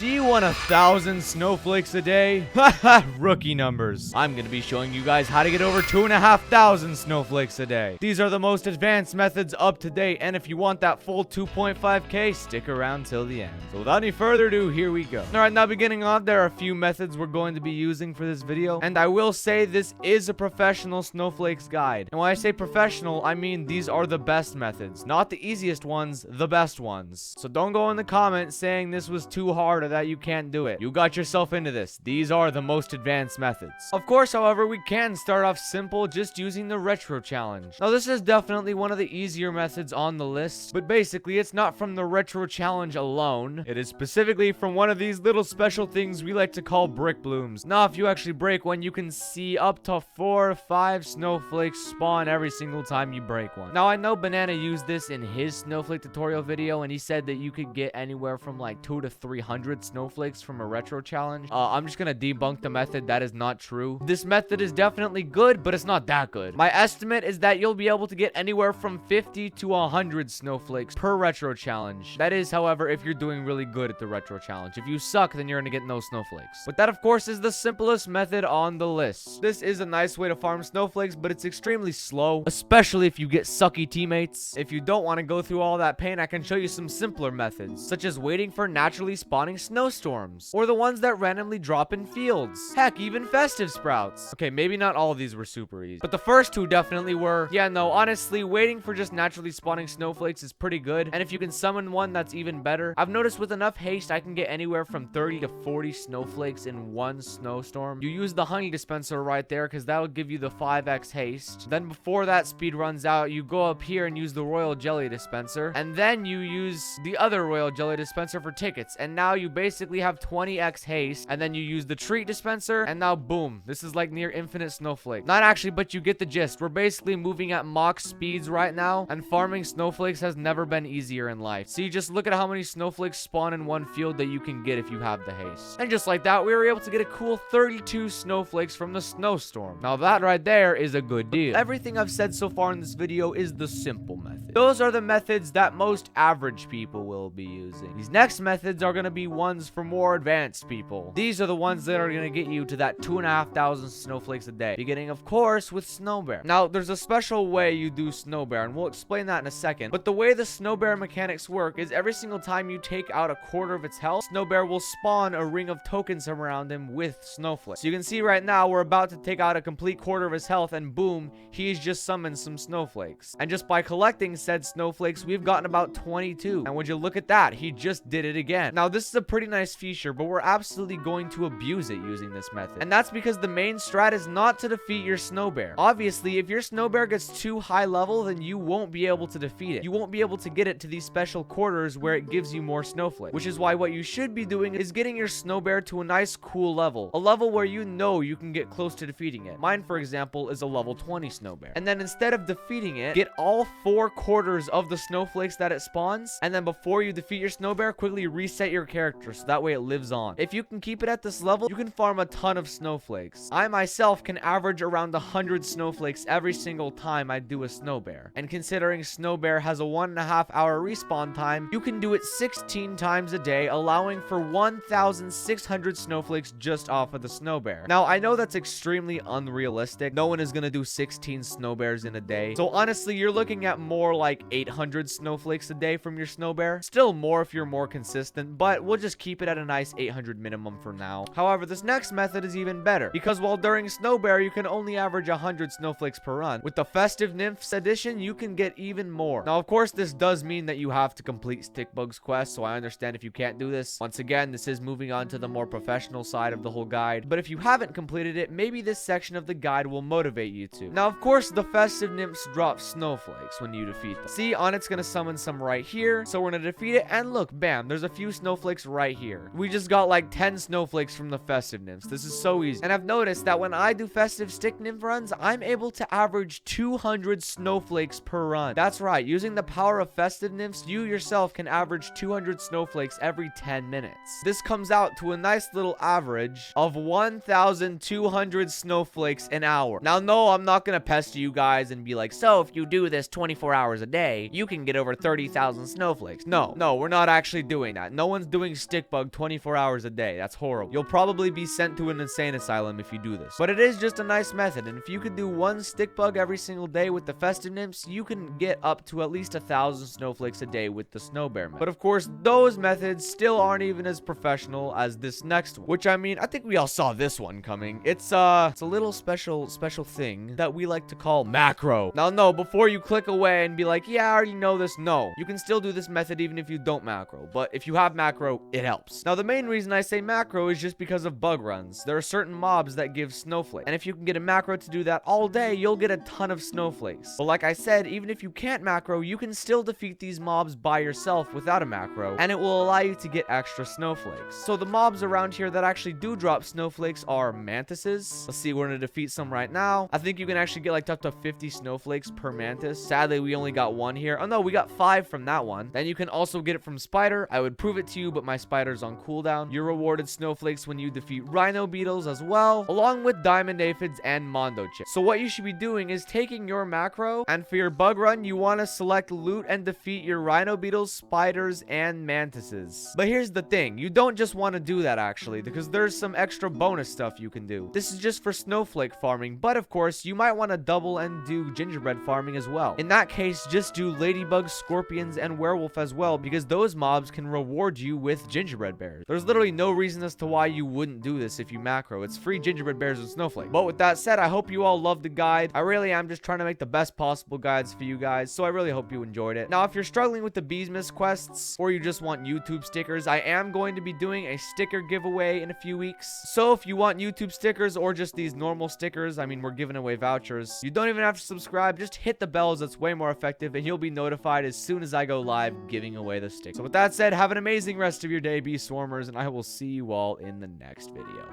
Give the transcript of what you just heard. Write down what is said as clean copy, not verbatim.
Do you want 1,000 snowflakes a day? Haha, rookie numbers. I'm gonna be showing you guys how to get over 2,500 snowflakes a day. These are the most advanced methods up to date, and if you want that full 2.5k, stick around till the end. So without any further ado, here we go. Alright, now beginning off, there are a few methods we're going to be using for this video, and I will say this is a professional snowflakes guide. And when I say professional, I mean these are the best methods. Not the easiest ones, the best ones. So don't go in the comments saying this was too hard or that you can't do it. You got yourself into this. These are the most advanced methods. Of course, however, we can start off simple just using the retro challenge. Now, this is definitely one of the easier methods on the list, but basically it's not from the retro challenge alone. It is specifically from one of these little special things we like to call brick blooms. Now, if you actually break one, you can see up to 4 or 5 snowflakes spawn every single time you break one. Now, I know Banana used this in his snowflake tutorial video, and he said that you could get anywhere from like 200 to 300 snowflakes from a retro challenge. I'm just gonna debunk the method. That is not true. This method is definitely good, but it's not that good. My estimate is that you'll be able to get anywhere from 50 to 100 snowflakes per retro challenge. That is, however, if you're doing really good at the retro challenge. If you suck, then you're gonna get no snowflakes. But that, of course, is the simplest method on the list. This is a nice way to farm snowflakes, but it's extremely slow, especially if you get sucky teammates. If you don't want to go through all that pain, I can show you some simpler methods, such as waiting for naturally spawning snowstorms, or the ones that randomly drop in fields. Heck, even festive sprouts. Okay, maybe not all of these were super easy, but the first two definitely were. Yeah, no, honestly, waiting for just naturally spawning snowflakes is pretty good, and if you can summon one, that's even better. I've noticed with enough haste, I can get anywhere from 30 to 40 snowflakes in one snowstorm. You use the honey dispenser right there, because that'll give you the 5x haste. Then before that speed runs out, you go up here and use the royal jelly dispenser, and then you use the other royal jelly dispenser for tickets, and now you basically have 20x haste, and then you use the treat dispenser, and now boom, this is like near infinite snowflake. Not actually, but you get the gist. We're basically moving at Mach speeds right now, and farming snowflakes has never been easier in life. See, just look at how many snowflakes spawn in one field that you can get if you have the haste. And just like that, we were able to get a cool 32 snowflakes from the snowstorm. Now that right there is a good deal. Everything I've said so far in this video is the simple method. Those are the methods that most average people will be using. These next methods are going to be ones for more advanced people. These are the ones that are going to get you to that 2,500 snowflakes a day, beginning of course with Snow Bear. Now there's a special way you do Snow Bear, and we'll explain that in a second, but the way the Snow Bear mechanics work is every single time you take out a quarter of its health, Snow Bear will spawn a ring of tokens around him with snowflakes. So you can see right now we're about to take out a complete quarter of his health, and boom, he's just summoned some snowflakes. And just by collecting said snowflakes, we've gotten about 22. And would you look at that, he just did it again. Now this is a pretty nice feature, but we're absolutely going to abuse it using this method. And that's because the main strat is not to defeat your Snow Bear. Obviously, if your Snow Bear gets too high level, then you won't be able to defeat it. You won't be able to get it to these special quarters where it gives you more snowflakes, which is why what you should be doing is getting your Snow Bear to a nice cool level, a level where you know you can get close to defeating it. Mine, for example, is a level 20 Snow Bear. And then instead of defeating it, get all 4 quarters of the snowflakes that it spawns, and then before you defeat your Snow Bear, quickly reset your character so that way it lives on. If you can keep it at this level, you can farm a ton of snowflakes. I myself can average around 100 snowflakes every single time I do a Snow Bear. And considering Snow Bear has a 1.5 hour respawn time, you can do it 16 times a day, allowing for 1,600 snowflakes just off of the Snow Bear. Now, I know that's extremely unrealistic. No one is gonna do 16 Snow Bears in a day. So honestly, you're looking at more like 800 snowflakes a day from your Snow Bear. Still more if you're more consistent, but we'll just keep it at a nice 800 minimum for now. However, this next method is even better, because while during Snow Bear, you can only average 100 snowflakes per run. With the Festive Nymphs edition, you can get even more. Now, of course, this does mean that you have to complete Stickbug's quest, so I understand if you can't do this. Once again, this is moving on to the more professional side of the whole guide, but if you haven't completed it, maybe this section of the guide will motivate you to. Now, of course, the Festive Nymphs drop snowflakes when you defeat them. See, Onnit's gonna summon some right here, so we're gonna defeat it, and look, bam, there's a few snowflakes right here. We just got like 10 snowflakes from the Festive Nymphs. This is so easy. And I've noticed that when I do Festive Stick Nymph runs, I'm able to average 200 snowflakes per run. That's right, using the power of Festive Nymphs, you yourself can average 200 snowflakes every 10 minutes. This comes out to a nice little average of 1,200 snowflakes an hour. Now, no, I'm not gonna pester you guys and be like, so if you do this 24 hours a day, you can get over 30,000 snowflakes. No, we're not actually doing that. No one's doing Stickbug bug 24 hours a day. That's horrible. You'll probably be sent to an insane asylum if you do this. But it is just a nice method, and if you could do one stick bug every single day with the festive nymphs, you can get up to at least 1,000 snowflakes a day with the snow bear method. But of course, those methods still aren't even as professional as this next one, which I mean, I think we all saw this one coming. It's a little special thing that we like to call macro. Now, no, before you click away and be like, yeah, I already know this, no. You can still do this method even if you don't macro, but if you have macro, it helps. Now, the main reason I say macro is just because of bug runs. There are certain mobs that give snowflake, and if you can get a macro to do that all day, you'll get a ton of snowflakes. But like I said, even if you can't macro, you can still defeat these mobs by yourself without a macro, and it will allow you to get extra snowflakes. So the mobs around here that actually do drop snowflakes are mantises. Let's see, we're gonna defeat some right now. I think you can actually get like up to 50 snowflakes per mantis. Sadly, we only got one here. Oh no, we got 5 from that one. Then you can also get it from spider. I would prove it to you, but my spider's on cooldown. You're rewarded snowflakes when you defeat rhino beetles as well, along with diamond aphids and mondo chips. So what you should be doing is taking your macro, and for your bug run, you want to select loot and defeat your rhino beetles, spiders, and mantises. But here's the thing, you don't just want to do that actually, because there's some extra bonus stuff you can do. This is just for snowflake farming, but of course, you might want to double and do gingerbread farming as well. In that case, just do ladybugs, scorpions, and werewolf as well, because those mobs can reward you with gingerbread bears. There's literally no reason as to why you wouldn't do this if you macro. It's free gingerbread bears and snowflake. But with that said, I hope you all loved the guide. I really am just trying to make the best possible guides for you guys, so I really hope you enjoyed it. Now, if you're struggling with the Beesmas quests, or you just want YouTube stickers, I am going to be doing a sticker giveaway in a few weeks. So if you want YouTube stickers or just these normal stickers, I mean, we're giving away vouchers. You don't even have to subscribe, just hit the bells. That's way more effective, and you'll be notified as soon as I go live giving away the stickers. So with that said, have an amazing rest of your day, Bee Swarmers, and I will see you all in the next video.